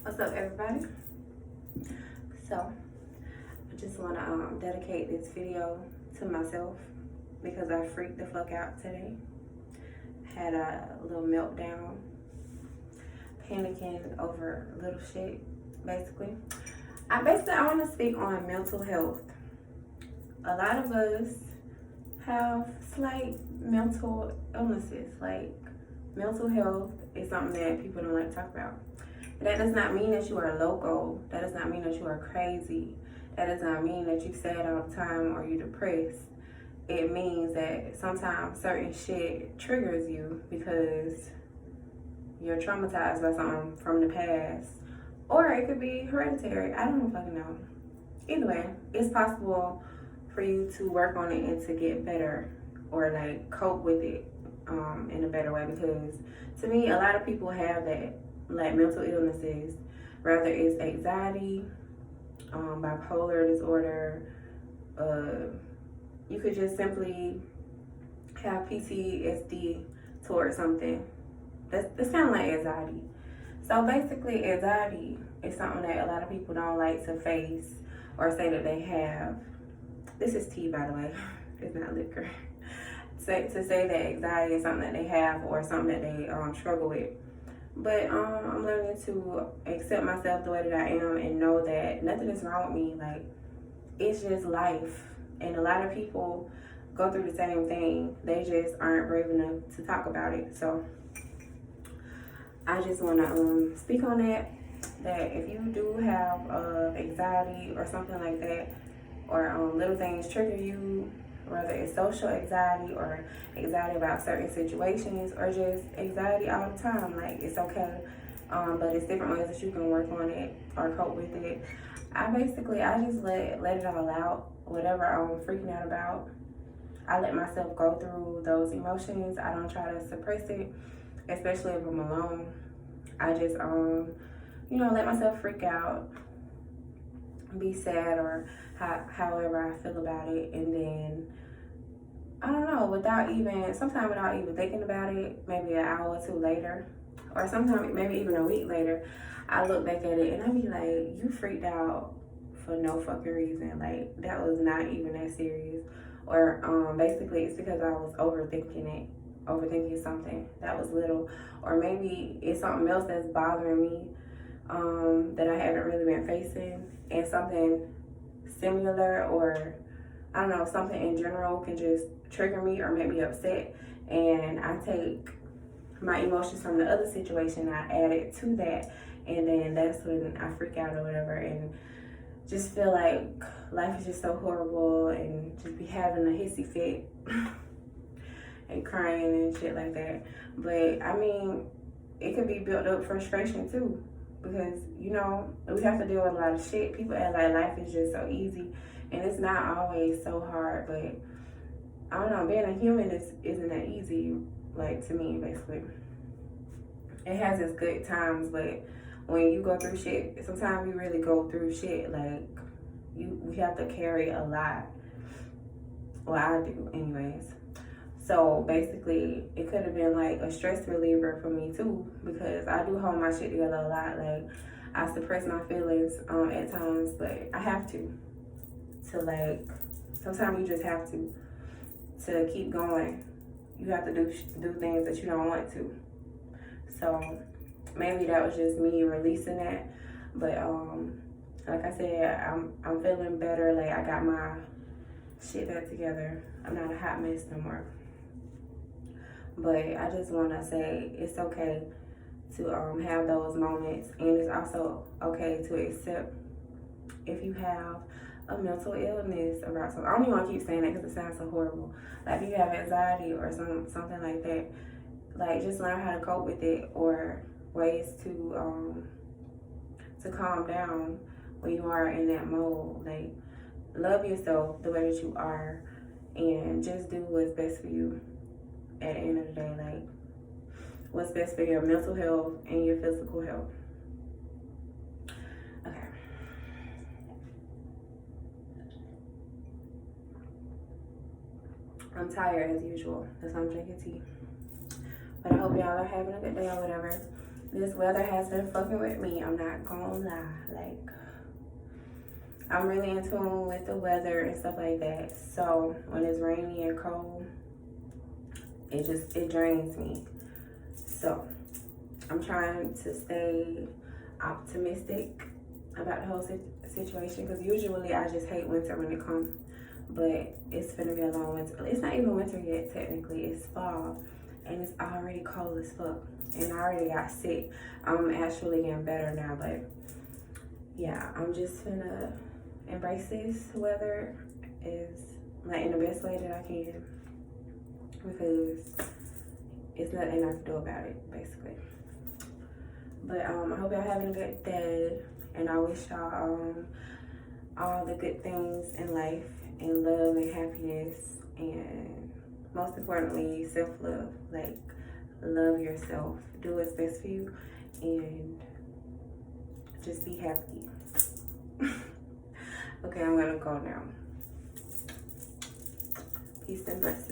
What's up, everybody? So, I just want to dedicate this video to myself because I freaked the fuck out today. Had a little meltdown, panicking over little shit, basically. I want to speak on mental health. A lot of us have slight mental illnesses. Like, mental health is something that people don't like to talk about. That does not mean that you are loco. That does not mean that you are crazy. That does not mean that you sad all the time or you're depressed. It means that sometimes certain shit triggers you because you're traumatized by something from the past. Or it could be hereditary. I don't fucking know. Either way, it's possible for you to work on it and to get better or like cope with it in a better way, because to me a lot of people have that, like mental illnesses, whether it's anxiety, bipolar disorder, you could just simply have PTSD towards something. That's kind of like anxiety. So basically anxiety is something that a lot of people don't like to face or say that they have. This is tea, by the way. It's not liquor. To say that anxiety is something that they have or something that they struggle with. But I'm learning to accept myself the way that I am and know that nothing is wrong with me. Like, it's just life. And a lot of people go through the same thing. They just aren't brave enough to talk about it. So I just want to speak on that. That if you do have anxiety or something like that, or little things trigger you, whether it's social anxiety or anxiety about certain situations or just anxiety all the time, like, it's okay. But it's different ways that you can work on it or cope with it. I just let it all out. Whatever I'm freaking out about, I let myself go through those emotions. I don't try to suppress it, especially if I'm alone. I just let myself freak out, be sad, or however I feel about it, and then I don't know, sometimes without even thinking about it, maybe an hour or two later, or sometimes maybe even a week later, I look back at it and I be like, you freaked out for no fucking reason. Like, that was not even that serious. Or basically it's because I was overthinking something that was little, or maybe it's something else that's bothering me that I haven't really been facing, and something similar, or I don't know, something in general can just trigger me or make me upset, and I take my emotions from the other situation, I add it to that, and then that's when I freak out or whatever, and just feel like life is just so horrible, and just be having a hissy fit and crying and shit like that. But I mean, it could be built up frustration too, because we have to deal with a lot of shit. People act like life is just so easy, and it's not always so hard. But I don't know, being a human isn't that easy. Like, to me, basically, it has its good times, but when you go through shit, sometimes you really go through shit. Like, we have to carry a lot. Well, I do, anyways. So basically, it could have been like a stress reliever for me too, because I do hold my shit together a lot. Like, I suppress my feelings at times, but I have to like, sometimes you just have to keep going. You have to do things that you don't want to. So maybe that was just me releasing that. But like I said, I'm feeling better. Like, I got my shit back together. I'm not a hot mess no more. But I just want to say it's okay to have those moments, and it's also okay to accept if you have a mental illness about something. I don't even want to keep saying that because it sounds so horrible. Like, if you have anxiety or something like that, like, just learn how to cope with it, or ways to calm down when you are in that mode. Like, love yourself the way that you are, and just do what's best for you at the end of the day. Like, what's best for your mental health and your physical health. Okay. I'm tired as usual. That's why I'm drinking tea. But I hope y'all are having a good day or whatever. this weather has been fucking with me. I'm not gonna lie. Like, I'm really in tune with the weather and stuff like that. So when it's rainy and cold, it drains me. So I'm trying to stay optimistic about the whole situation, because usually I just hate winter when it comes. But it's gonna be a long winter. It's not even winter yet, technically. It's fall, and it's already cold as fuck. And I already got sick. I'm actually getting better now, but yeah, I'm just gonna embrace this weather is like in the best way that I can, because it's nothing I can do about it, basically. But I hope y'all having a good day, and I wish y'all all the good things in life, and love and happiness, and most importantly, self-love. Like, love yourself, do what's best for you, and just be happy. Okay, I'm gonna go now. Peace and blessings.